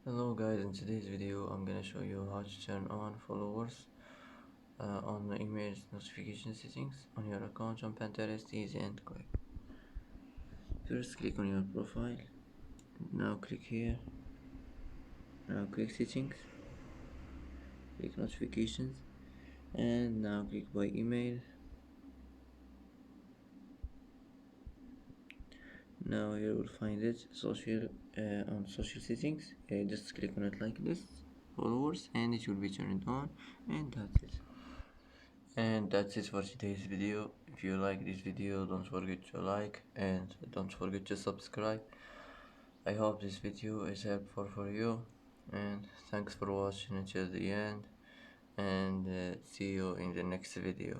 Hello guys, in today's video I'm gonna show you how to turn on followers on the email notification settings on your account on Pinterest. Easy and quick. First click on your profile, now click here, now click settings, click notifications, and now click by email. Now you will find it social on social settings. Just click on it like this, followers, and it will be turned on, and that's it. And that's it for today's video. If you like this video, don't forget to like and don't forget to subscribe. I hope this video is helpful for you, and thanks for watching until the end, and see you in the next video.